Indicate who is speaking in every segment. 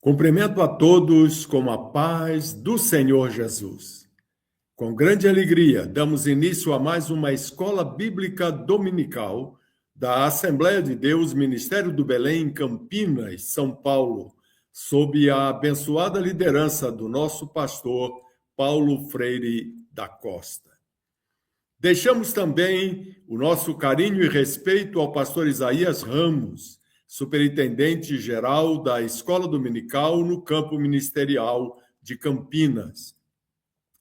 Speaker 1: Cumprimento a todos com a paz do Senhor Jesus. Com grande alegria, damos início a mais uma escola bíblica dominical da Assembleia de Deus, Ministério do Belém, em Campinas, São Paulo, sob a abençoada liderança do nosso pastor Paulo Freire da Costa. Deixamos também o nosso carinho e respeito ao pastor Isaías Ramos, superintendente-geral da Escola Dominical no Campo Ministerial de Campinas.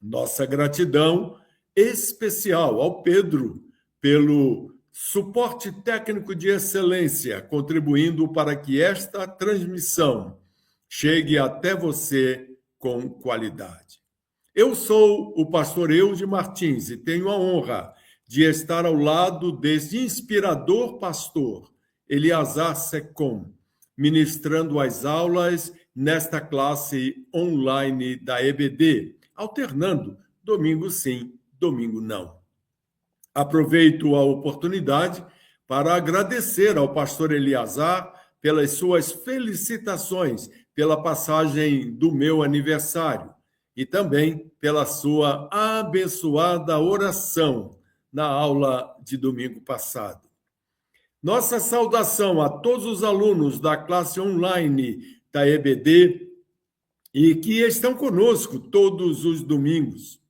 Speaker 1: Nossa gratidão especial ao Pedro pelo suporte técnico de excelência, contribuindo para que esta transmissão chegue até você com qualidade. Eu sou o pastor Eude Martins e tenho a honra de estar ao lado deste inspirador pastor, Eliazar Secom, ministrando as aulas nesta classe online da EBD, alternando domingo sim, domingo não. Aproveito a oportunidade para agradecer ao pastor Eliazar pelas suas felicitações pela passagem do meu aniversário e também pela sua abençoada oração na aula de domingo passado. Nossa saudação a todos os alunos da classe online da EBD e que estão conosco todos os domingos.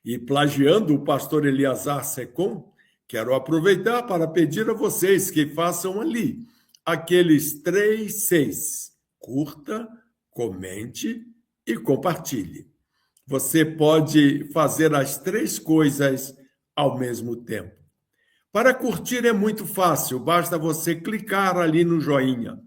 Speaker 1: E plagiando o pastor Eliazar Secom, quero aproveitar para pedir a vocês que façam ali aqueles 3 Cs. Curta, comente e compartilhe. Você pode fazer as 3 coisas ao mesmo tempo. Para curtir é muito fácil, basta você clicar ali no joinha.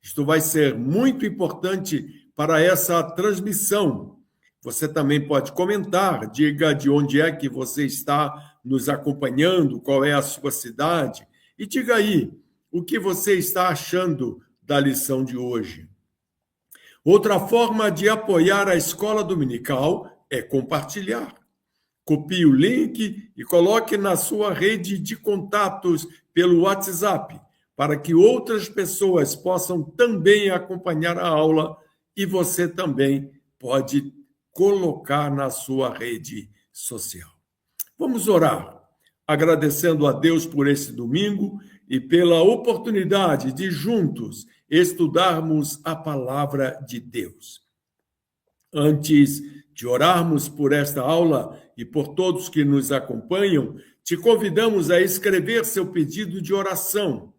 Speaker 1: Isto vai ser muito importante para essa transmissão. Você também pode comentar, diga de onde é que você está nos acompanhando, qual é a sua cidade, e diga aí o que você está achando da lição de hoje. Outra forma de apoiar a escola dominical é compartilhar. Copie o link e coloque na sua rede de contatos pelo WhatsApp, para que outras pessoas possam também acompanhar a aula e você também pode colocar na sua rede social. Vamos orar, agradecendo a Deus por esse domingo e pela oportunidade de juntos estudarmos a palavra de Deus. Antes de orarmos por esta aula e por todos que nos acompanham, te convidamos a escrever seu pedido de oração,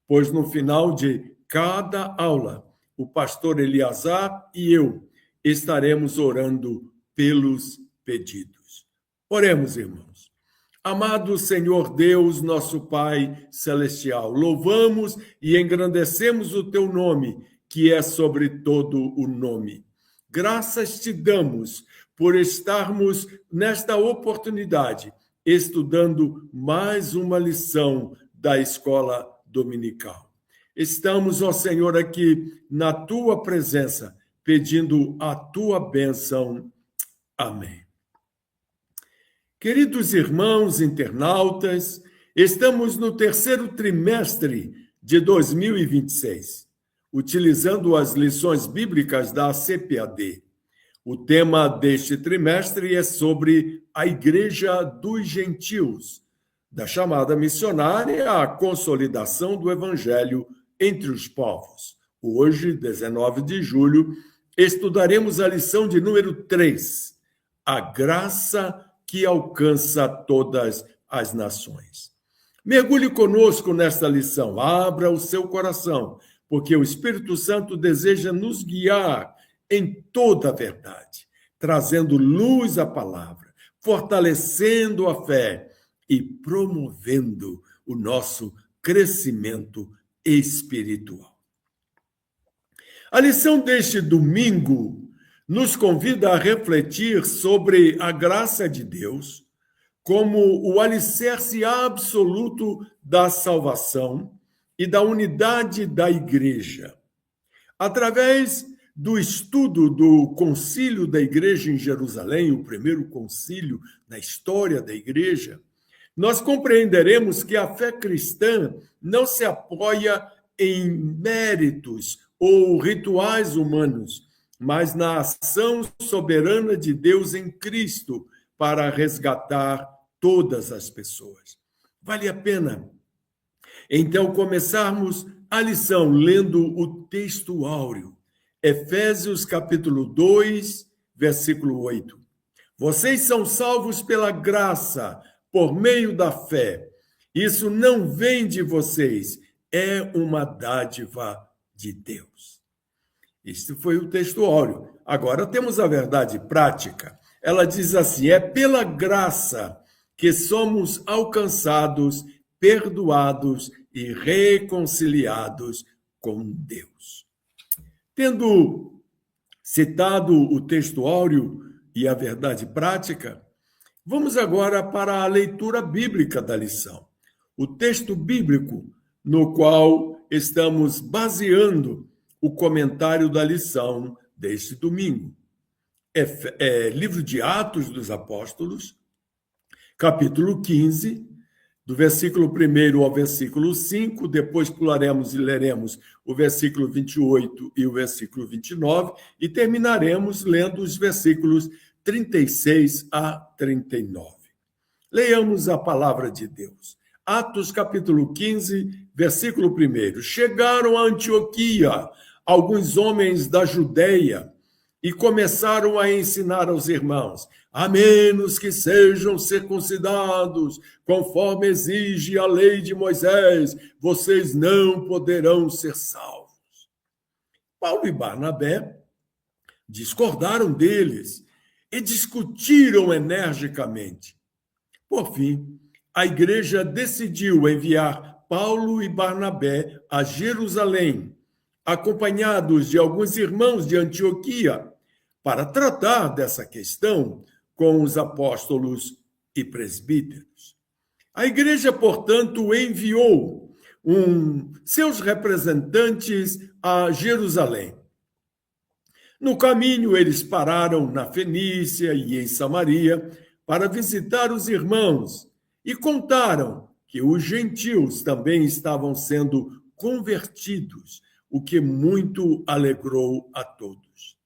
Speaker 1: pois no final de cada aula, o pastor Eliazar e eu estaremos orando pelos pedidos. Oremos, irmãos. Amado Senhor Deus, nosso Pai celestial, louvamos e engrandecemos o teu nome, que é sobre todo o nome. Graças te damos por estarmos nesta oportunidade, estudando mais uma lição da escola dominical. Estamos, ó Senhor, aqui na tua presença, pedindo a tua bênção. Amém. Queridos irmãos internautas, estamos no 3º trimestre de 2026, utilizando as lições bíblicas da CPAD. O tema deste trimestre é sobre a Igreja dos Gentios, da chamada missionária à consolidação do Evangelho entre os povos. Hoje, 19 de julho, estudaremos a lição de número 3, a graça que alcança todas as nações. Mergulhe conosco nesta lição, abra o seu coração, porque o Espírito Santo deseja nos guiar em toda a verdade, trazendo luz à palavra, fortalecendo a fé e promovendo o nosso crescimento espiritual. A lição deste domingo nos convida a refletir sobre a graça de Deus como o alicerce absoluto da salvação e da unidade da igreja. Através do estudo do concílio da igreja em Jerusalém, o primeiro concílio na história da igreja, nós compreenderemos que a fé cristã não se apoia em méritos ou rituais humanos, mas na ação soberana de Deus em Cristo para resgatar todas as pessoas. Vale a pena, então, começarmos a lição lendo o texto áureo, Efésios capítulo 2, versículo 8. Vocês são salvos pela graça, por meio da fé. Isso não vem de vocês, é uma dádiva de Deus. Este foi o texto áureo. Agora temos a verdade prática. Ela diz assim: é pela graça que somos alcançados, perdoados e reconciliados com Deus. Tendo citado o texto áureo e a verdade prática, vamos agora para a leitura bíblica da lição. O texto bíblico no qual estamos baseando o comentário da lição deste domingo. Livro de Atos dos Apóstolos, capítulo 15, do versículo 1 ao versículo 5, depois pularemos e leremos o versículo 28 e o versículo 29, e terminaremos lendo os versículos 36 a 39. Leiamos a palavra de Deus. Atos capítulo 15, versículo 1. Chegaram a Antioquia alguns homens da Judeia e começaram a ensinar aos irmãos: a menos que sejam circuncidados, conforme exige a lei de Moisés, vocês não poderão ser salvos. Paulo e Barnabé discordaram deles e discutiram energicamente. Por fim, a igreja decidiu enviar Paulo e Barnabé a Jerusalém, acompanhados de alguns irmãos de Antioquia, para tratar dessa questão com os apóstolos e presbíteros. A igreja, portanto, enviou seus representantes a Jerusalém. No caminho, eles pararam na Fenícia e em Samaria para visitar os irmãos e contaram que os gentios também estavam sendo convertidos, o que muito alegrou a todos.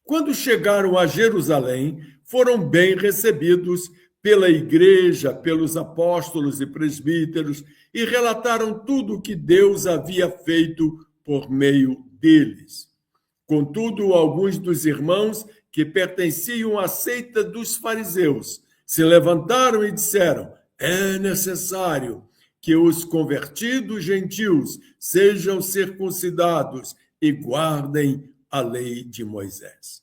Speaker 1: Quando chegaram a Jerusalém, foram bem recebidos pela igreja, pelos apóstolos e presbíteros, e relataram tudo o que Deus havia feito por meio deles. Contudo, alguns dos irmãos que pertenciam à seita dos fariseus se levantaram e disseram: é necessário que os convertidos gentios sejam circuncidados e guardem a lei de Moisés.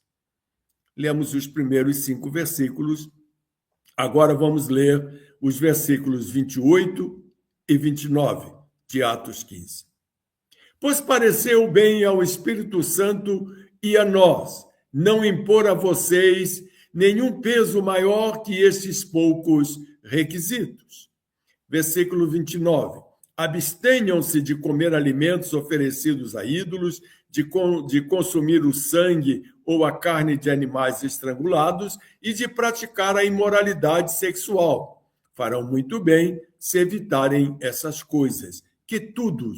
Speaker 1: Lemos os primeiros 5 versículos. Agora vamos ler os versículos 28 e 29 de Atos 15. Pois pareceu bem ao Espírito Santo e a nós não impor a vocês nenhum peso maior que estes poucos requisitos. Versículo 29. Abstenham-se de comer alimentos oferecidos a ídolos, de consumir o sangue ou a carne de animais estrangulados e de praticar a imoralidade sexual. Farão muito bem se evitarem essas coisas, que tudo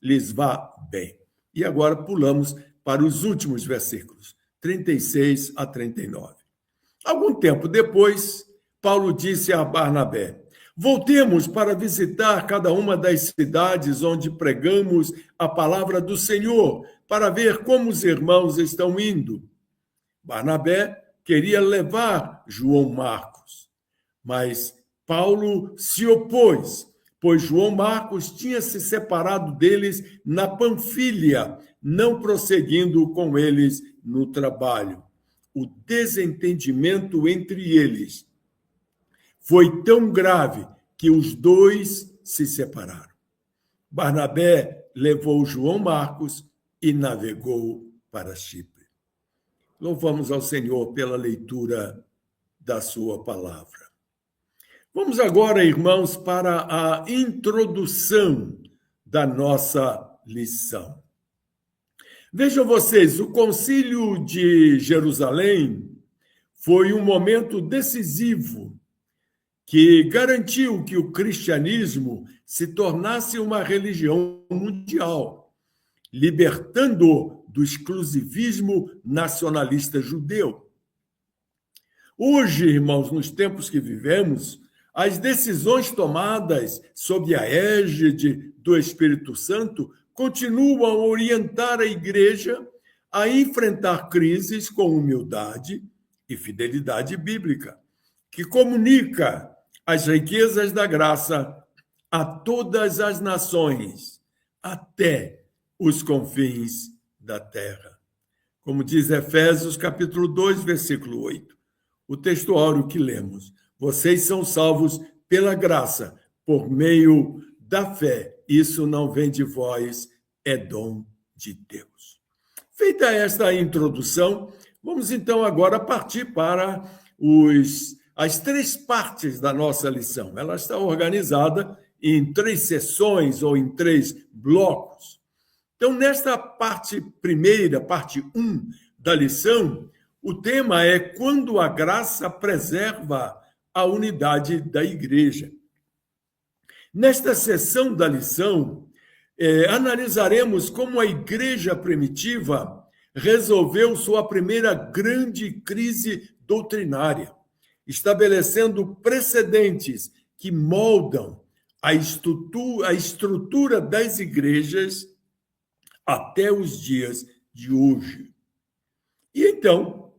Speaker 1: lhes vá bem. E agora pulamos para os últimos versículos, 36 a 39. Algum tempo depois, Paulo disse a Barnabé: voltemos para visitar cada uma das cidades onde pregamos a palavra do Senhor, para ver como os irmãos estão indo. Barnabé queria levar João Marcos, mas Paulo se opôs, pois João Marcos tinha se separado deles na Panfília, não prosseguindo com eles no trabalho. O desentendimento entre eles foi tão grave que os dois se separaram. Barnabé levou João Marcos e navegou para Chipre. Louvamos ao Senhor pela leitura da sua palavra. Vamos agora, irmãos, para a introdução da nossa lição. Vejam vocês, o Concílio de Jerusalém foi um momento decisivo que garantiu que o cristianismo se tornasse uma religião mundial. libertando-o do exclusivismo nacionalista judeu. Hoje, irmãos, nos tempos que vivemos, as decisões tomadas sob a égide do Espírito Santo continuam a orientar a igreja a enfrentar crises com humildade e fidelidade bíblica, que comunica as riquezas da graça a todas as nações, até os confins da terra. Como diz Efésios, capítulo 2, versículo 8. O textuário que lemos. Vocês são salvos pela graça, por meio da fé. Isso não vem de vós, é dom de Deus. Feita esta introdução, vamos então agora partir para as 3 partes da nossa lição. Ela está organizada em 3 sessões ou em 3 blocos. Então, nesta parte primeira, parte 1 da lição, o tema é quando a graça preserva a unidade da igreja. Nesta sessão da lição, analisaremos como a igreja primitiva resolveu sua primeira grande crise doutrinária, estabelecendo precedentes que moldam a estrutura das igrejas até os dias de hoje. E então,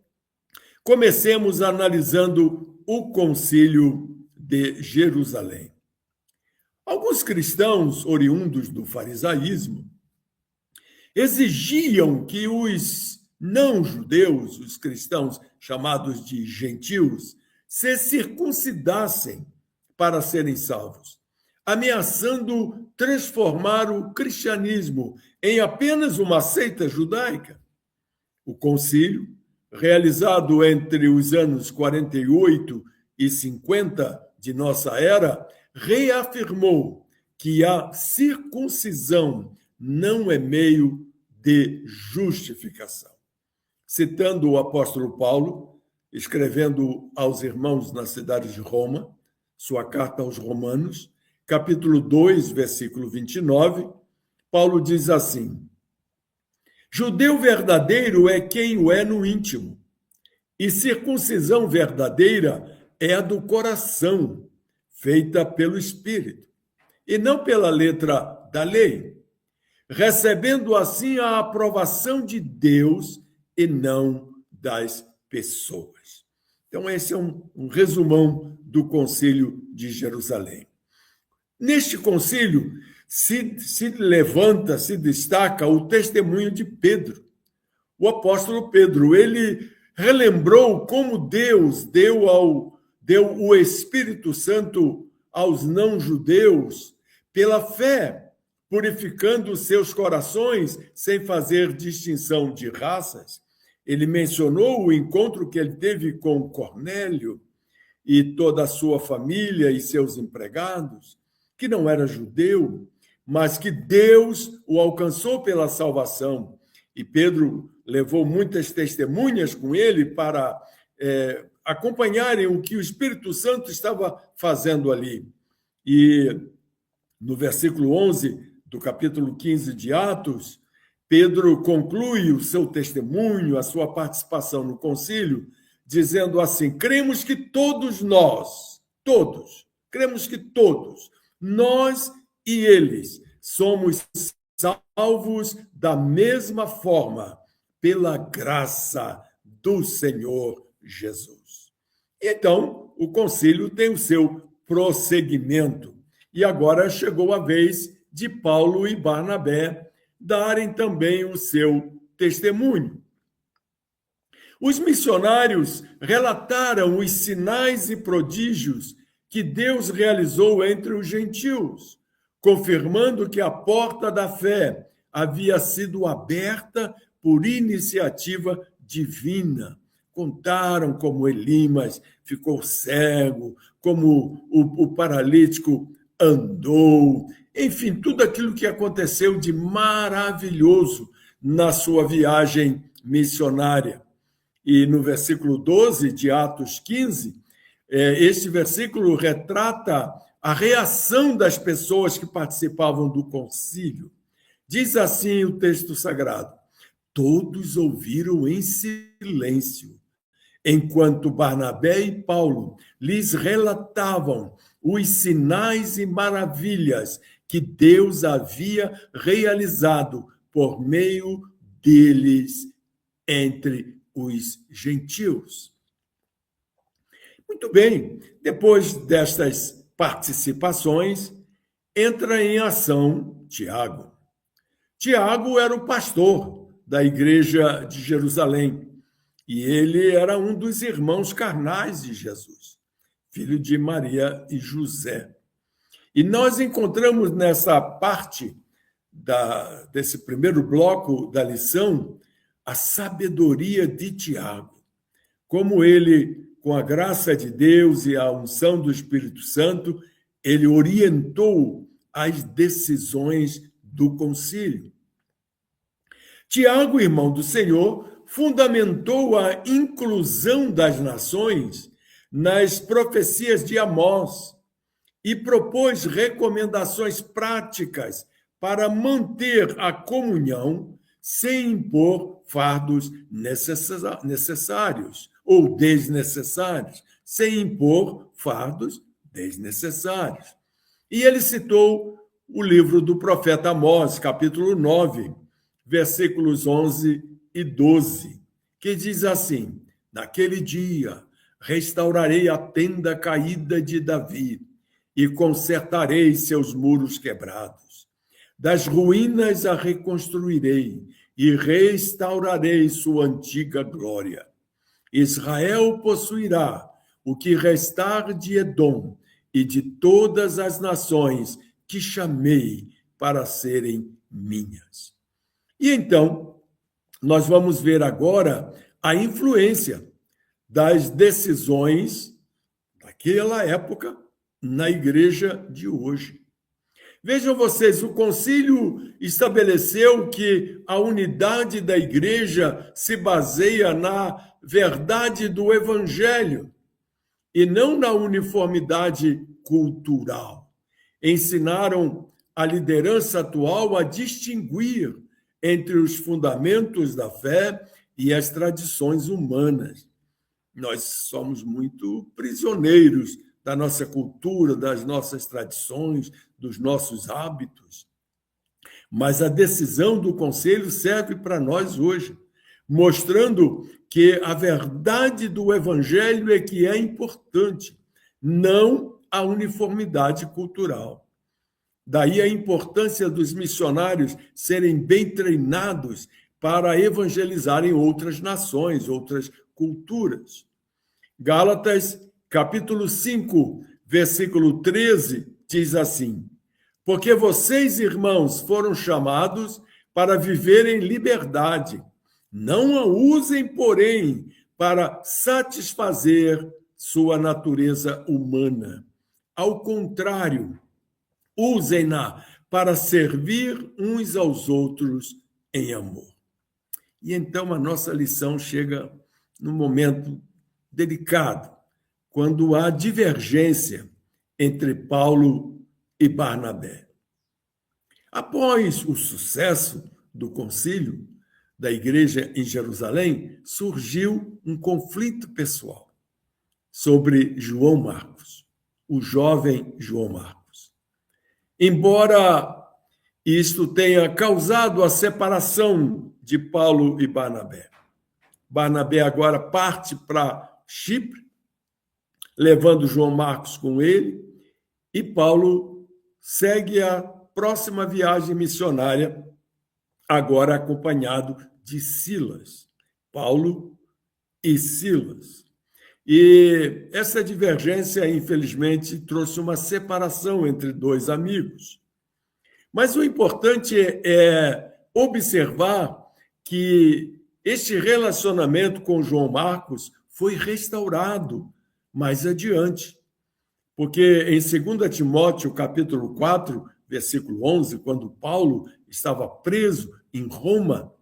Speaker 1: comecemos analisando o Concílio de Jerusalém. Alguns cristãos oriundos do farisaísmo exigiam que os não-judeus, os cristãos chamados de gentios, se circuncidassem para serem salvos, ameaçando transformar o cristianismo em apenas uma seita judaica. O concílio, realizado entre os anos 48 e 50 de nossa era, reafirmou que a circuncisão não é meio de justificação. Citando o apóstolo Paulo, escrevendo aos irmãos na cidade de Roma, sua carta aos Romanos, capítulo 2, versículo 29, Paulo diz assim: judeu verdadeiro é quem o é no íntimo, e circuncisão verdadeira é a do coração, feita pelo Espírito, e não pela letra da lei, recebendo assim a aprovação de Deus e não das pessoas. Então, esse é um resumão do Concílio de Jerusalém. Neste concílio, se levanta, se destaca o testemunho de Pedro. O apóstolo Pedro, ele relembrou como Deus deu o Espírito Santo aos não-judeus pela fé, purificando seus corações sem fazer distinção de raças. Ele mencionou o encontro que ele teve com Cornélio e toda a sua família e seus empregados, que não era judeu, mas que Deus o alcançou pela salvação. E Pedro levou muitas testemunhas com ele para acompanharem o que o Espírito Santo estava fazendo ali. E no versículo 11 do capítulo 15 de Atos, Pedro conclui o seu testemunho, a sua participação no concílio, dizendo assim: cremos que todos nós, nós e eles, somos salvos da mesma forma, pela graça do Senhor Jesus. Então, o concílio tem o seu prosseguimento. E agora chegou a vez de Paulo e Barnabé darem também o seu testemunho. Os missionários relataram os sinais e prodígios que Deus realizou entre os gentios, confirmando que a porta da fé havia sido aberta por iniciativa divina. Contaram como Elimas ficou cego, como o paralítico andou, enfim, tudo aquilo que aconteceu de maravilhoso na sua viagem missionária. E no versículo 12 de Atos 15, este versículo retrata a reação das pessoas que participavam do concílio, Diz assim o texto sagrado: todos ouviram em silêncio, enquanto Barnabé e Paulo lhes relatavam os sinais e maravilhas que Deus havia realizado por meio deles entre os gentios. Muito bem, depois destas participações, entra em ação Tiago. Tiago era o pastor da igreja de Jerusalém e ele era um dos irmãos carnais de Jesus, filho de Maria e José. E nós encontramos nessa parte desse primeiro bloco da lição a sabedoria de Tiago, como ele, com a graça de Deus e a unção do Espírito Santo, ele orientou as decisões do concílio. Tiago, irmão do Senhor, fundamentou a inclusão das nações nas profecias de Amós e propôs recomendações práticas para manter a comunhão sem impor fardos necessários ou desnecessários, sem impor fardos desnecessários. E ele citou o livro do profeta Amós, capítulo 9, versículos 11 e 12, que diz assim: naquele dia restaurarei a tenda caída de Davi e consertarei seus muros quebrados. Das ruínas a reconstruirei e restaurarei sua antiga glória. Israel possuirá o que restar de Edom e de todas as nações que chamei para serem minhas. E então, nós vamos ver agora a influência das decisões daquela época na igreja de hoje. Vejam vocês, o concílio estabeleceu que a unidade da igreja se baseia na verdade do evangelho e não na uniformidade cultural. Ensinaram a liderança atual a distinguir entre os fundamentos da fé e as tradições humanas. Nós somos muito prisioneiros da nossa cultura, das nossas tradições, dos nossos hábitos. Mas a decisão do conselho serve para nós hoje, mostrando que a verdade do evangelho é que é importante, não a uniformidade cultural. Daí a importância dos missionários serem bem treinados para evangelizarem outras nações, outras culturas. Gálatas, capítulo 5, versículo 13, diz assim: porque vocês, irmãos, foram chamados para viver em liberdade. Não a usem, porém, para satisfazer sua natureza humana. Ao contrário, usem-na para servir uns aos outros em amor. E então a nossa lição chega num momento delicado, quando há divergência entre Paulo e Barnabé. Após o sucesso do concílio da igreja em Jerusalém, surgiu um conflito pessoal sobre João Marcos, o jovem João Marcos. Embora isto tenha causado a separação de Paulo e Barnabé. Barnabé agora parte para Chipre, levando João Marcos com ele, e Paulo segue a próxima viagem missionária, agora acompanhado de Silas. Paulo e Silas. E essa divergência, infelizmente, trouxe uma separação entre dois amigos. Mas o importante é observar que este relacionamento com João Marcos foi restaurado mais adiante. Porque em 2 Timóteo, capítulo 4, versículo 11, quando Paulo estava preso em Roma,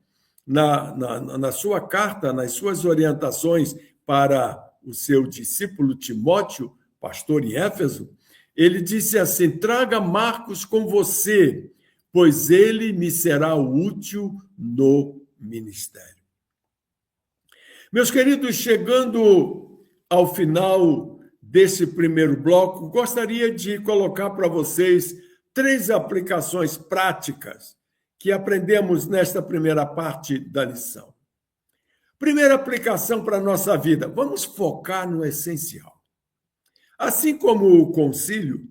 Speaker 1: na sua carta, nas suas orientações para o seu discípulo Timóteo, pastor em Éfeso, ele disse assim: traga Marcos com você, pois ele me será útil no ministério. Meus queridos, chegando ao final desse primeiro bloco, gostaria de colocar para vocês 3 aplicações práticas que aprendemos nesta primeira parte da lição. Primeira aplicação para a nossa vida: vamos focar no essencial. Assim como o concílio,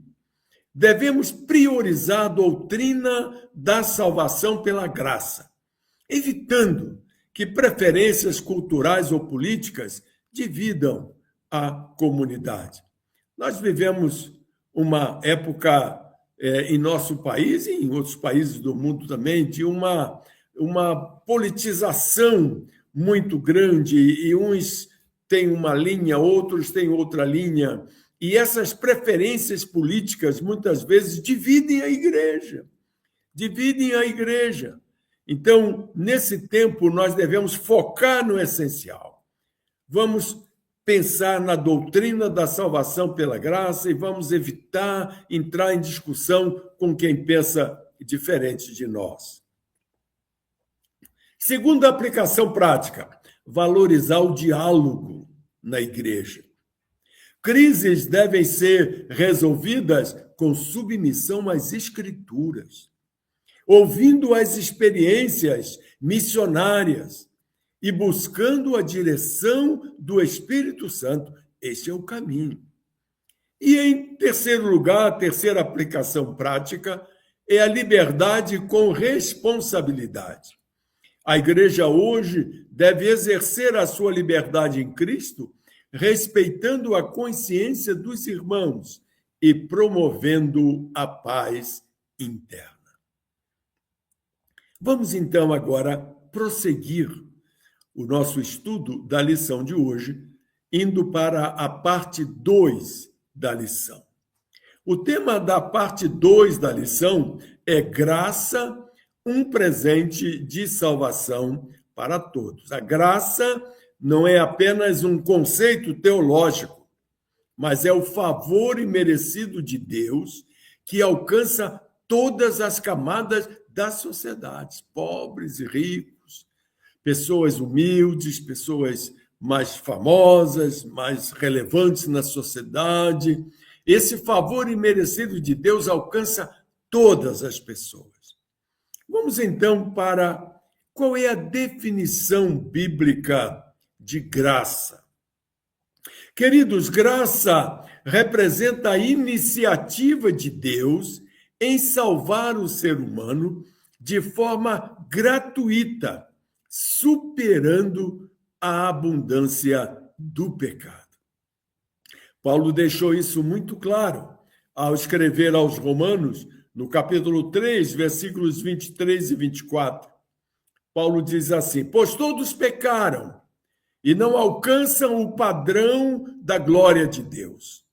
Speaker 1: devemos priorizar a doutrina da salvação pela graça, evitando que preferências culturais ou políticas dividam a comunidade. Nós vivemos uma época em nosso país e em outros países do mundo também de uma politização muito grande, e uns têm uma linha, outros têm outra linha, e essas preferências políticas muitas vezes dividem a igreja. Então, nesse tempo, nós devemos focar no essencial. Vamos pensar na doutrina da salvação pela graça e vamos evitar entrar em discussão com quem pensa diferente de nós. Segunda aplicação prática: valorizar o diálogo na igreja. Crises devem ser resolvidas com submissão às Escrituras, ouvindo as experiências missionárias e buscando a direção do Espírito Santo. Esse é o caminho. E, em terceiro lugar, a terceira aplicação prática é a liberdade com responsabilidade. A igreja hoje deve exercer a sua liberdade em Cristo, respeitando a consciência dos irmãos e promovendo a paz interna. Vamos então agora prosseguir o nosso estudo da lição de hoje, indo para a parte 2 da lição. O tema da parte 2 da lição é graça, um presente de salvação para todos. A graça não é apenas um conceito teológico, mas é o favor imerecido de Deus que alcança todas as camadas da sociedade, pobres e ricos, pessoas humildes, pessoas mais famosas, mais relevantes na sociedade. Esse favor imerecido de Deus alcança todas as pessoas. Vamos então para qual é a definição bíblica de graça. Queridos, graça representa a iniciativa de Deus em salvar o ser humano de forma gratuita, superando a abundância do pecado. Paulo deixou isso muito claro ao escrever aos Romanos, no capítulo 3, versículos 23 e 24. Paulo diz assim: pois todos pecaram e não alcançam o padrão da glória de Deus.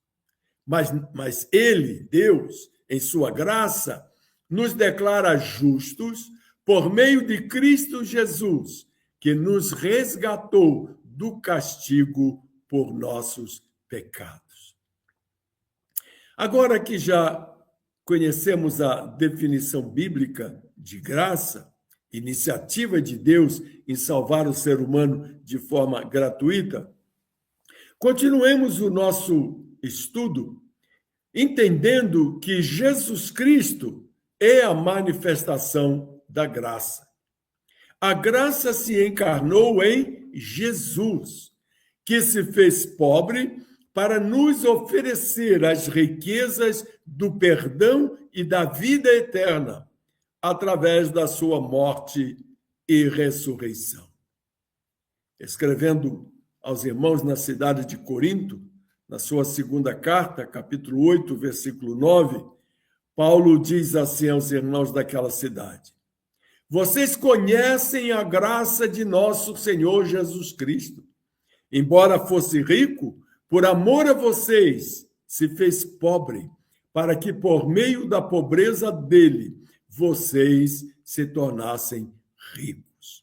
Speaker 1: Mas ele, Deus, em sua graça, nos declara justos por meio de Cristo Jesus, que nos resgatou do castigo por nossos pecados. Agora que já conhecemos a definição bíblica de graça, iniciativa de Deus em salvar o ser humano de forma gratuita, continuemos o nosso estudo entendendo que Jesus Cristo é a manifestação da graça. A graça se encarnou em Jesus, que se fez pobre para nos oferecer as riquezas do perdão e da vida eterna, através da sua morte e ressurreição. Escrevendo aos irmãos na cidade de Corinto, na sua segunda carta, capítulo 8, versículo 9, Paulo diz assim aos irmãos daquela cidade: vocês conhecem a graça de nosso Senhor Jesus Cristo. Embora fosse rico, por amor a vocês, se fez pobre, para que por meio da pobreza dele, vocês se tornassem ricos.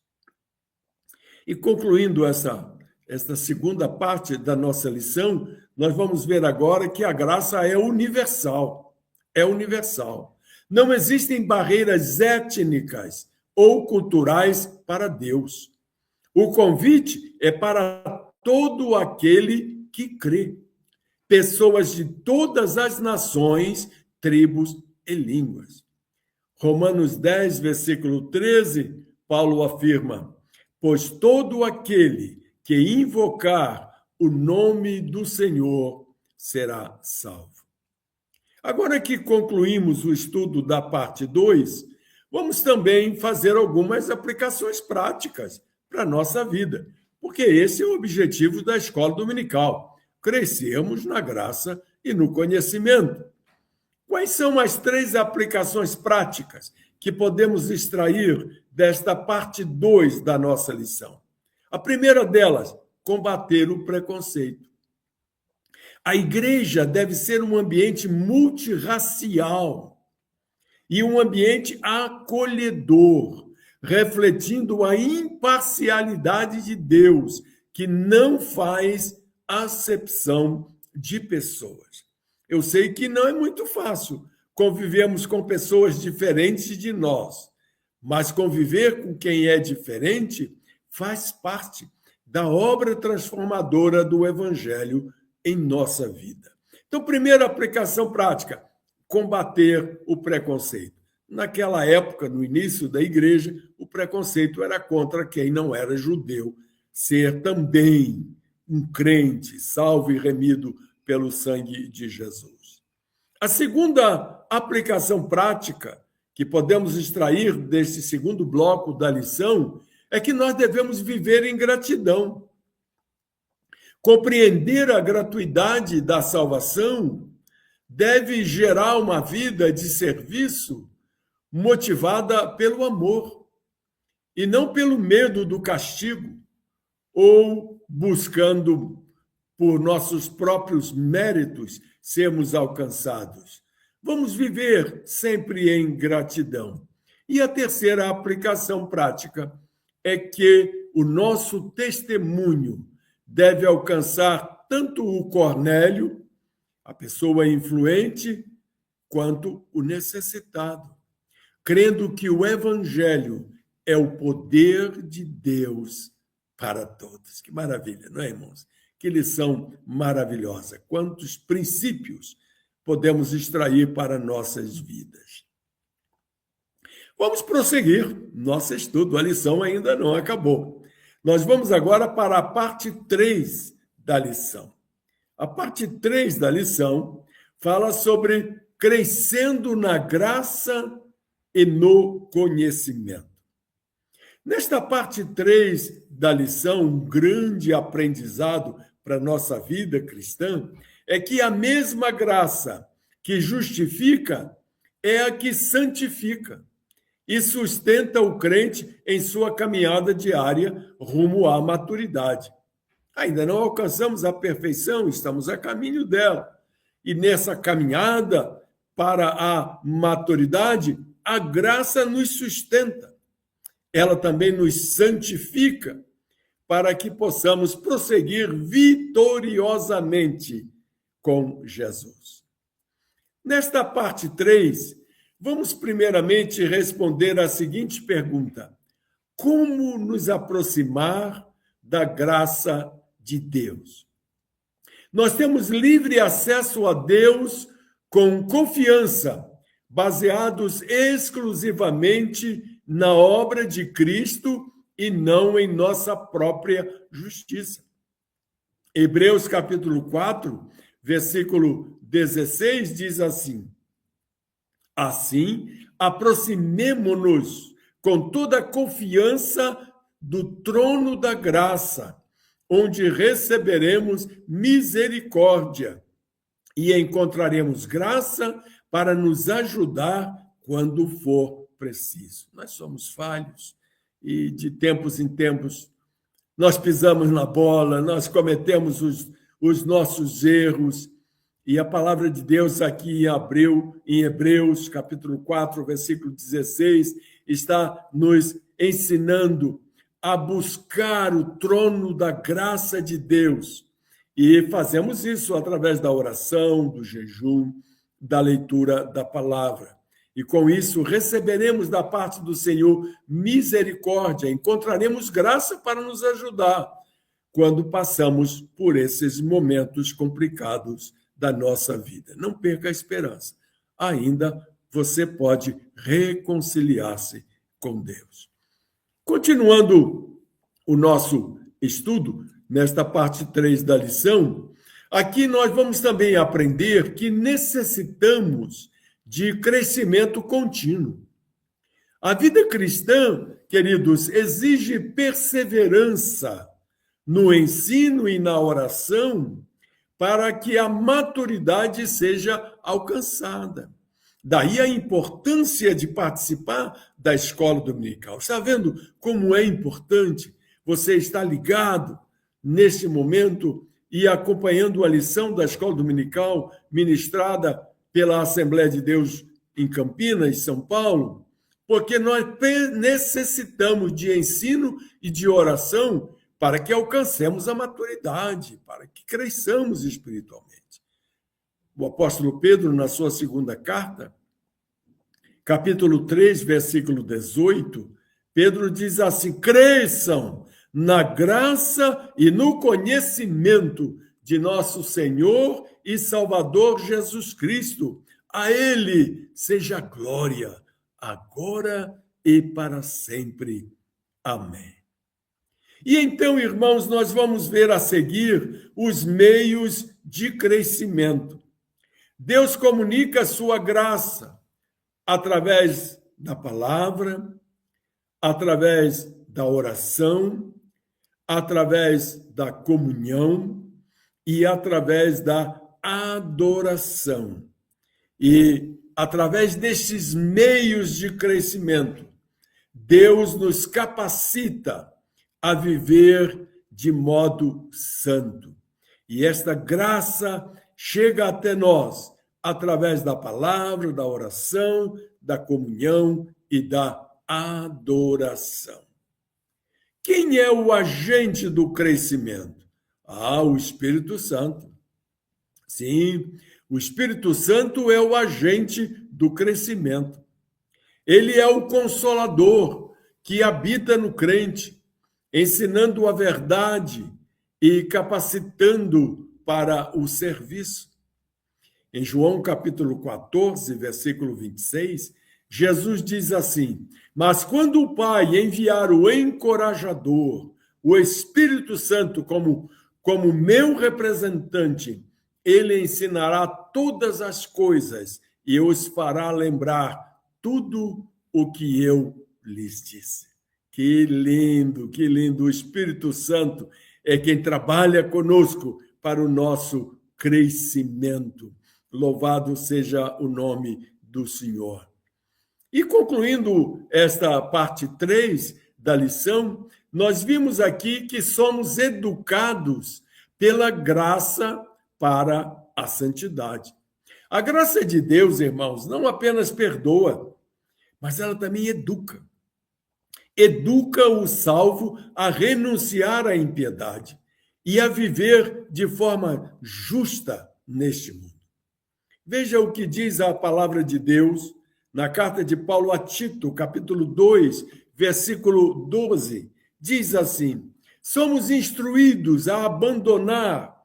Speaker 1: E concluindo esta segunda parte da nossa lição, nós vamos ver agora que a graça é universal. É universal. Não existem barreiras étnicas ou culturais para Deus. O convite é para todo aquele que crê. Pessoas de todas as nações, tribos e línguas. Romanos 10, versículo 13, Paulo afirma: pois todo aquele que invocar o nome do Senhor será salvo. Agora que concluímos o estudo da parte 2, vamos também fazer algumas aplicações práticas para a nossa vida, porque esse é o objetivo da escola dominical: crescermos na graça e no conhecimento. Quais são as 3 aplicações práticas que podemos extrair desta parte 2 da nossa lição? A primeira delas, combater o preconceito. A igreja deve ser um ambiente multirracial e um ambiente acolhedor, refletindo a imparcialidade de Deus, que não faz acepção de pessoas. Eu sei que não é muito fácil convivermos com pessoas diferentes de nós, mas conviver com quem é diferente faz parte da obra transformadora do Evangelho em nossa vida. Então, primeira aplicação prática, combater o preconceito. Naquela época, no início da igreja, o preconceito era contra quem não era judeu ser também um crente, salvo e remido pelo sangue de Jesus. A segunda aplicação prática que podemos extrair deste segundo bloco da lição é que nós devemos viver em gratidão. Compreender a gratuidade da salvação deve gerar uma vida de serviço motivada pelo amor e não pelo medo do castigo ou buscando por nossos próprios méritos sermos alcançados. Vamos viver sempre em gratidão. E a terceira aplicação prática é que o nosso testemunho deve alcançar tanto o Cornélio, a pessoa influente, quanto o necessitado, crendo que o Evangelho é o poder de Deus para todos. Que maravilha, não é, irmãos? Que lição maravilhosa. Quantos princípios podemos extrair para nossas vidas. Vamos prosseguir nosso estudo. A lição ainda não acabou. Nós vamos agora para a parte 3 da lição. A parte 3 da lição fala sobre crescendo na graça e no conhecimento. Nesta parte 3 da lição, um grande aprendizado para a nossa vida cristã é que a mesma graça que justifica é a que santifica e sustenta o crente em sua caminhada diária rumo à maturidade. Ainda não alcançamos a perfeição, estamos a caminho dela. E nessa caminhada para a maturidade, a graça nos sustenta. Ela também nos santifica para que possamos prosseguir vitoriosamente com Jesus. Nesta parte 3, vamos primeiramente responder à seguinte pergunta: como nos aproximar da graça de Deus? Nós temos livre acesso a Deus com confiança, baseados exclusivamente na obra de Cristo e não em nossa própria justiça. Hebreus capítulo 4, versículo 16 diz assim: assim, aproximemo-nos com toda a confiança do trono da graça, onde receberemos misericórdia e encontraremos graça para nos ajudar quando for preciso. Nós somos falhos e de tempos em tempos nós pisamos na bola, nós cometemos os nossos erros. E a palavra de Deus aqui em Hebreus, capítulo 4, versículo 16, está nos ensinando a buscar o trono da graça de Deus. E fazemos isso através da oração, do jejum, da leitura da palavra. E com isso receberemos da parte do Senhor misericórdia, encontraremos graça para nos ajudar quando passamos por esses momentos complicados da nossa vida. Não perca a esperança. Ainda você pode reconciliar-se com Deus. Continuando o nosso estudo, nesta parte 3 da lição, aqui nós vamos também aprender que necessitamos de crescimento contínuo. A vida cristã, queridos, exige perseverança no ensino e na oração para que a maturidade seja alcançada. Daí a importância de participar da escola dominical. Está vendo como é importante você estar ligado neste momento e acompanhando a lição da escola dominical ministrada pela Assembleia de Deus em Campinas, São Paulo, porque nós necessitamos de ensino e de oração para que alcancemos a maturidade, para que cresçamos espiritualmente. O apóstolo Pedro, na sua segunda carta, capítulo 3, versículo 18, Pedro diz assim: cresçam na graça e no conhecimento de nosso Senhor e Salvador Jesus Cristo. A Ele seja glória, agora e para sempre. Amém. E então, irmãos, nós vamos ver a seguir os meios de crescimento. Deus comunica a sua graça através da palavra, através da oração, através da comunhão e através da adoração. E através destes meios de crescimento, Deus nos capacita a viver de modo santo. E esta graça chega até nós através da palavra, da oração, da comunhão e da adoração. Quem é o agente do crescimento? O Espírito Santo. Sim, o Espírito Santo é o agente do crescimento. Ele é o consolador que habita no crente, ensinando a verdade e capacitando para o serviço. Em João capítulo 14, versículo 26, Jesus diz assim: mas quando o Pai enviar o encorajador, o Espírito Santo como meu representante, ele ensinará todas as coisas e os fará lembrar tudo o que eu lhes disse. Que lindo, que lindo! O Espírito Santo é quem trabalha conosco para o nosso crescimento. Louvado seja o nome do Senhor. E concluindo esta parte 3 da lição, nós vimos aqui que somos educados pela graça para a santidade. A graça de Deus, irmãos, não apenas perdoa, mas ela também educa. Educa o salvo a renunciar à impiedade e a viver de forma justa neste mundo. Veja o que diz a palavra de Deus na carta de Paulo a Tito, capítulo 2, versículo 12. Diz assim: somos instruídos a abandonar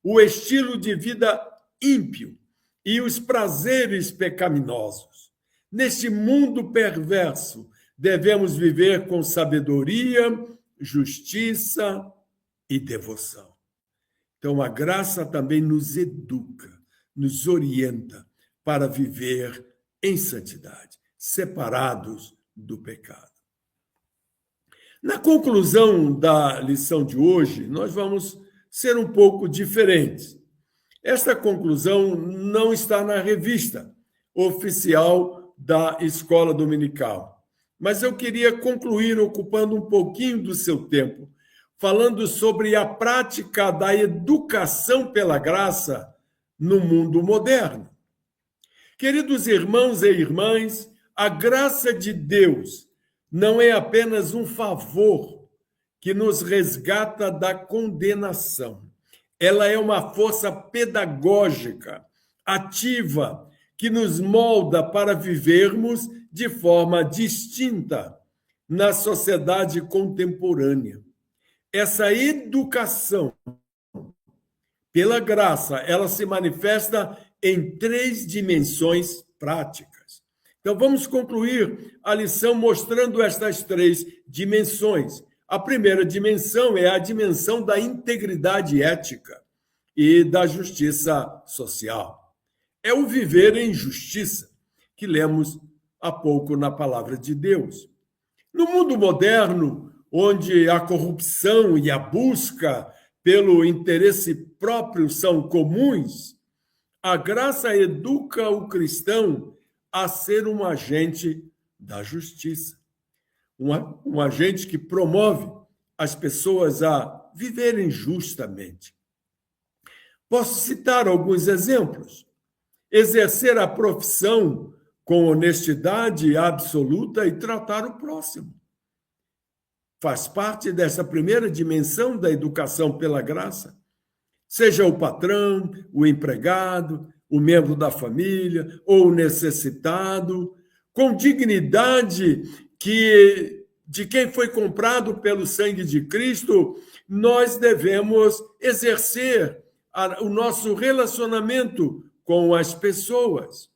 Speaker 1: o estilo de vida ímpio e os prazeres pecaminosos. Neste mundo perverso, devemos viver com sabedoria, justiça e devoção. Então, a graça também nos educa, nos orienta para viver em santidade, separados do pecado. Na conclusão da lição de hoje, nós vamos ser um pouco diferentes. Esta conclusão não está na revista oficial da Escola Dominical, mas eu queria concluir ocupando um pouquinho do seu tempo, falando sobre a prática da educação pela graça no mundo moderno. Queridos irmãos e irmãs, a graça de Deus não é apenas um favor que nos resgata da condenação. Ela é uma força pedagógica, ativa, que nos molda para vivermos de forma distinta na sociedade contemporânea. Essa educação pela graça, ela se manifesta em 3 dimensões práticas. Então, vamos concluir a lição mostrando estas 3 dimensões. A primeira dimensão é a dimensão da integridade ética e da justiça social. É o viver em justiça, que lemos há pouco na palavra de Deus. No mundo moderno, onde a corrupção e a busca pelo interesse próprio são comuns, a graça educa o cristão a ser um agente da justiça, um agente que promove as pessoas a viverem justamente. Posso citar alguns exemplos. Exercer a profissão com honestidade absoluta e tratar o próximo. Faz parte dessa primeira dimensão da educação pela graça. Seja o patrão, o empregado, o membro da família ou o necessitado, com dignidade de quem foi comprado pelo sangue de Cristo, nós devemos exercer o nosso relacionamento com as pessoas.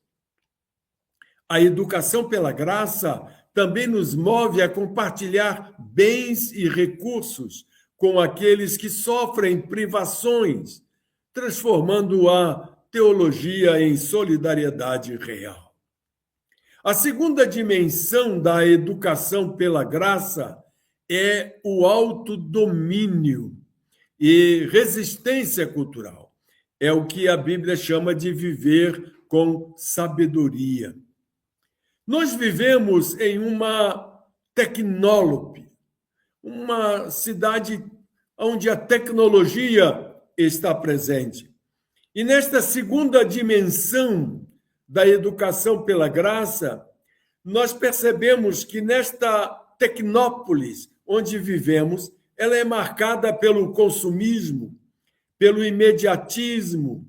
Speaker 1: A educação pela graça também nos move a compartilhar bens e recursos com aqueles que sofrem privações, transformando a teologia em solidariedade real. A segunda dimensão da educação pela graça é o autodomínio e resistência cultural. É o que a Bíblia chama de viver com sabedoria. Nós vivemos em uma tecnólope, uma cidade onde a tecnologia está presente. E nesta segunda dimensão da educação pela graça, nós percebemos que nesta tecnópolis onde vivemos, ela é marcada pelo consumismo, pelo imediatismo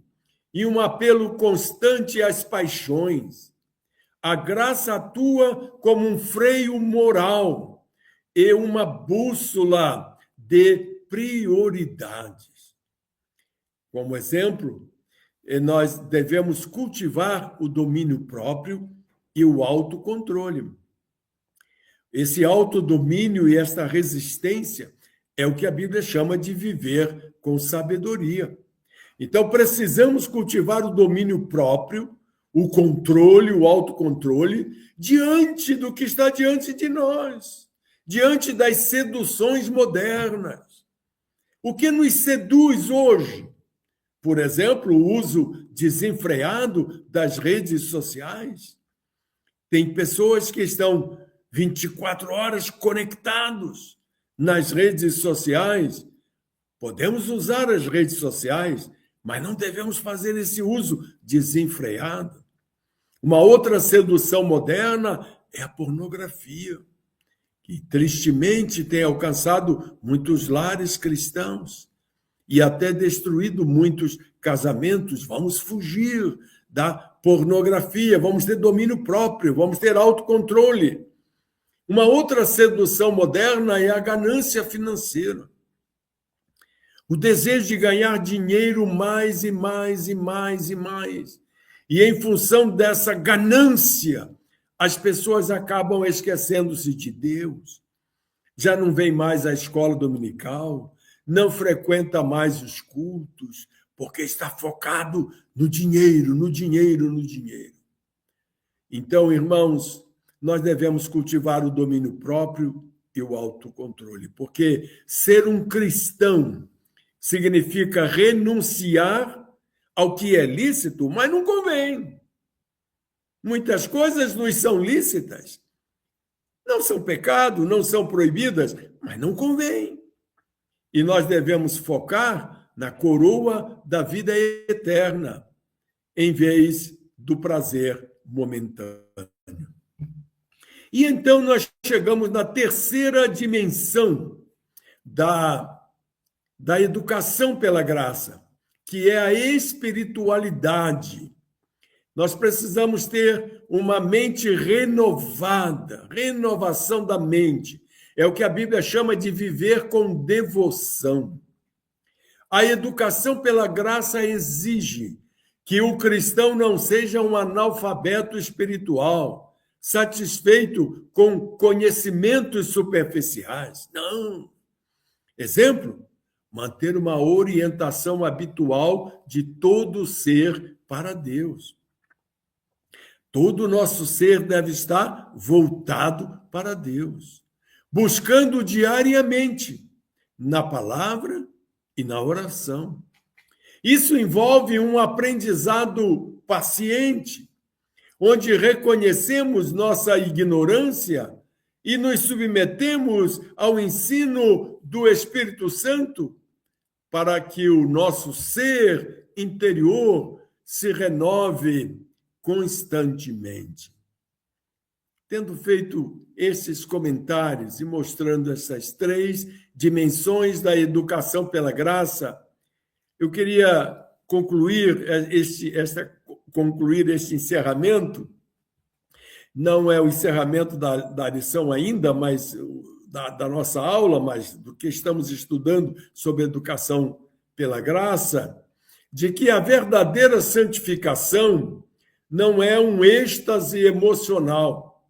Speaker 1: e um apelo constante às paixões. A graça atua como um freio moral e uma bússola de prioridades. Como exemplo, nós devemos cultivar o domínio próprio e o autocontrole. Esse autodomínio e esta resistência é o que a Bíblia chama de viver com sabedoria. Então, precisamos cultivar o domínio próprio, o controle, o autocontrole, diante do que está diante de nós, diante das seduções modernas. O que nos seduz hoje? Por exemplo, o uso desenfreado das redes sociais. Tem pessoas que estão 24 horas conectados nas redes sociais. Podemos usar as redes sociais, mas não devemos fazer esse uso desenfreado. Uma outra sedução moderna é a pornografia, que tristemente tem alcançado muitos lares cristãos e até destruído muitos casamentos. Vamos fugir da pornografia, vamos ter domínio próprio, vamos ter autocontrole. Uma outra sedução moderna é a ganância financeira. O desejo de ganhar dinheiro mais e mais e mais e mais. E em função dessa ganância, as pessoas acabam esquecendo-se de Deus. Já não vem mais à escola dominical, não frequenta mais os cultos, porque está focado no dinheiro, no dinheiro, no dinheiro. Então, irmãos, nós devemos cultivar o domínio próprio e o autocontrole, porque ser um cristão significa renunciar ao que é lícito, mas não convém. Muitas coisas nos são lícitas, não são pecado, não são proibidas, mas não convém. E nós devemos focar na coroa da vida eterna, em vez do prazer momentâneo. E então nós chegamos na terceira dimensão da educação pela graça, que é a espiritualidade. Nós precisamos ter uma mente renovada, renovação da mente. É o que a Bíblia chama de viver com devoção. A educação pela graça exige que o cristão não seja um analfabeto espiritual, satisfeito com conhecimentos superficiais. Não. Exemplo, manter uma orientação habitual de todo ser para Deus. Todo o nosso ser deve estar voltado para Deus, buscando diariamente na palavra e na oração. Isso envolve um aprendizado paciente, onde reconhecemos nossa ignorância e nos submetemos ao ensino do Espírito Santo para que o nosso ser interior se renove constantemente. Tendo feito esses comentários e mostrando essas 3 dimensões da educação pela graça, eu queria concluir este encerramento. Não é o encerramento da lição ainda, mas da nossa aula, mas do que estamos estudando sobre educação pela graça, de que a verdadeira santificação não é um êxtase emocional,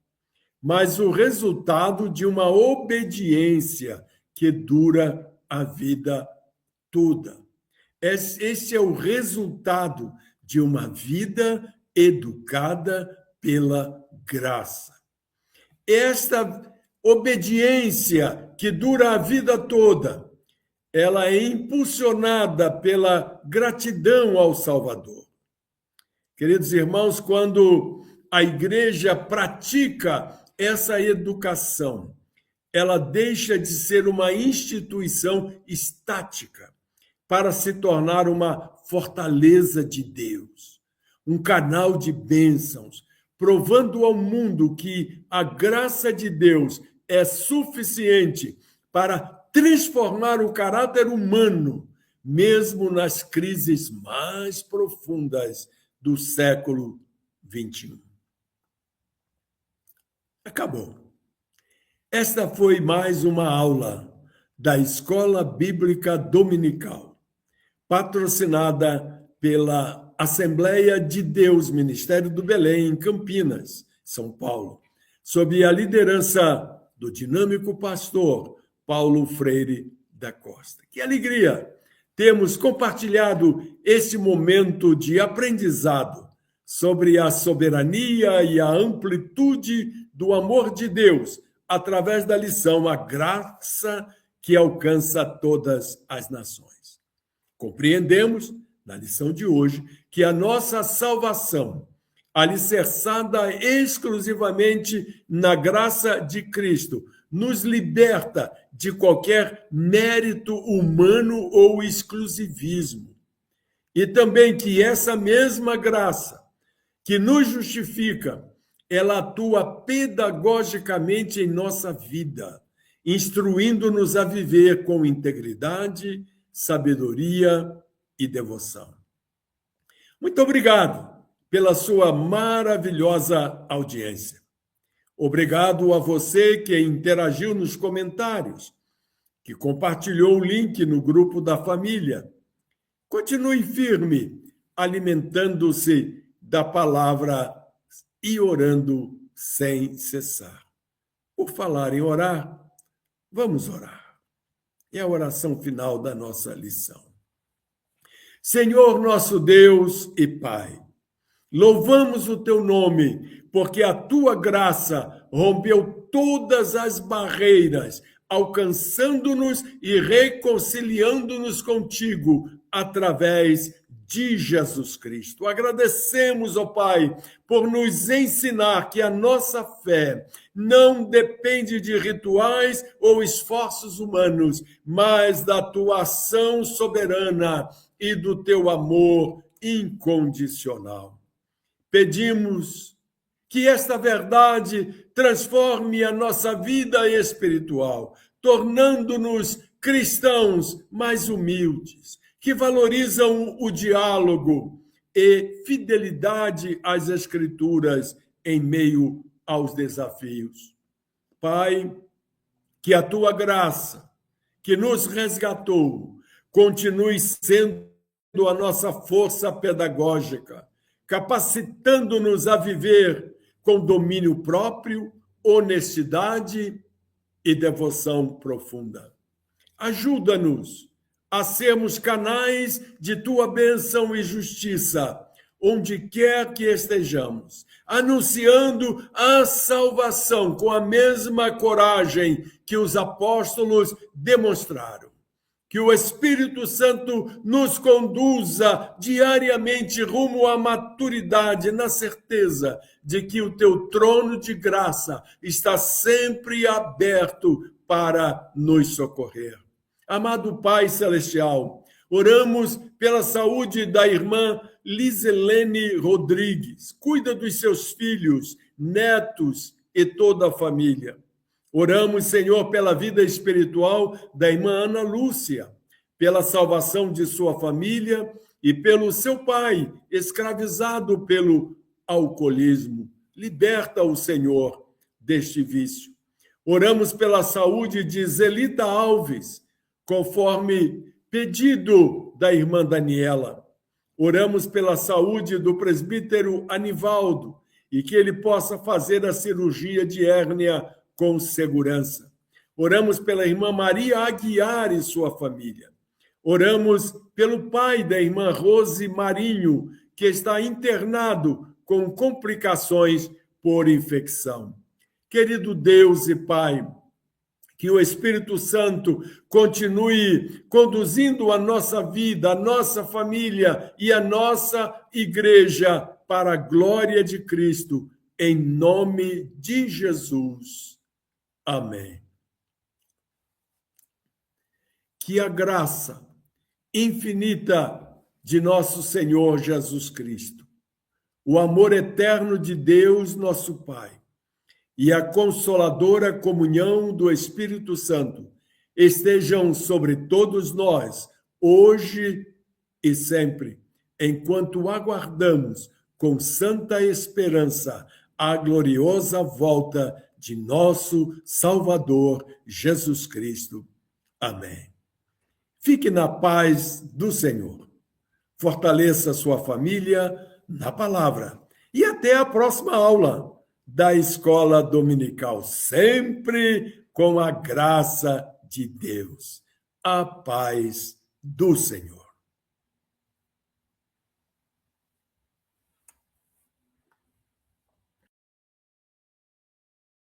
Speaker 1: mas o resultado de uma obediência que dura a vida toda. Esse é o resultado de uma vida educada pela graça. Esta obediência que dura a vida toda, ela é impulsionada pela gratidão ao Salvador. Queridos irmãos, quando a igreja pratica essa educação, ela deixa de ser uma instituição estática para se tornar uma fortaleza de Deus, um canal de bênçãos, provando ao mundo que a graça de Deus é suficiente para transformar o caráter humano, mesmo nas crises mais profundas do século XXI. Acabou. Esta foi mais uma aula da Escola Bíblica Dominical, patrocinada pela Assembleia de Deus, Ministério do Belém, em Campinas, São Paulo, sob a liderança do dinâmico pastor Paulo Freire da Costa. Que alegria termos compartilhado esse momento de aprendizado sobre a soberania e a amplitude do amor de Deus, através da lição A Graça que Alcança Todas as Nações. Compreendemos, na lição de hoje, que a nossa salvação, alicerçada exclusivamente na graça de Cristo, nos liberta de qualquer mérito humano ou exclusivismo. E também que essa mesma graça que nos justifica, ela atua pedagogicamente em nossa vida, instruindo-nos a viver com integridade, sabedoria e devoção. Muito obrigado pela sua maravilhosa audiência. Obrigado a você que interagiu nos comentários, que compartilhou o link no grupo da família. Continue firme, alimentando-se da palavra e orando sem cessar. Por falar em orar, vamos orar. É a oração final da nossa lição. Senhor nosso Deus e Pai, louvamos o teu nome, porque a tua graça rompeu todas as barreiras, alcançando-nos e reconciliando-nos contigo através de Jesus Cristo. Agradecemos, ó Pai, por nos ensinar que a nossa fé não depende de rituais ou esforços humanos, mas da tua ação soberana e do teu amor incondicional. Pedimos que esta verdade transforme a nossa vida espiritual, tornando-nos cristãos mais humildes, que valorizam o diálogo, e fidelidade às Escrituras em meio aos desafios. Pai, que a tua graça, que nos resgatou, continue sendo a nossa força pedagógica, capacitando-nos a viver com domínio próprio, honestidade e devoção profunda. Ajuda-nos a sermos canais de tua bênção e justiça, onde quer que estejamos, anunciando a salvação com a mesma coragem que os apóstolos demonstraram. Que o Espírito Santo nos conduza diariamente rumo à maturidade, na certeza de que o teu trono de graça está sempre aberto para nos socorrer. Amado Pai Celestial, oramos pela saúde da irmã Liselene Rodrigues. Cuida dos seus filhos, netos e toda a família. Oramos, Senhor, pela vida espiritual da irmã Ana Lúcia, pela salvação de sua família e pelo seu pai, escravizado pelo alcoolismo. Liberta-o, Senhor, deste vício. Oramos pela saúde de Zelita Alves, conforme pedido da irmã Daniela. Oramos pela saúde do presbítero Anivaldo e que ele possa fazer a cirurgia de hérnia com segurança. Oramos pela irmã Maria Aguiar e sua família. Oramos pelo pai da irmã Rose Marinho, que está internado com complicações por infecção. Querido Deus e Pai, que o Espírito Santo continue conduzindo a nossa vida, a nossa família e a nossa igreja para a glória de Cristo, em nome de Jesus. Amém. Que a graça infinita de nosso Senhor Jesus Cristo, o amor eterno de Deus, nosso Pai, e a consoladora comunhão do Espírito Santo estejam sobre todos nós, hoje e sempre, enquanto aguardamos com santa esperança a gloriosa volta de nosso Salvador Jesus Cristo. Amém. Fique na paz do Senhor. Fortaleça sua família na palavra. E até a próxima aula da Escola Dominical, sempre com a graça de Deus. A paz do Senhor.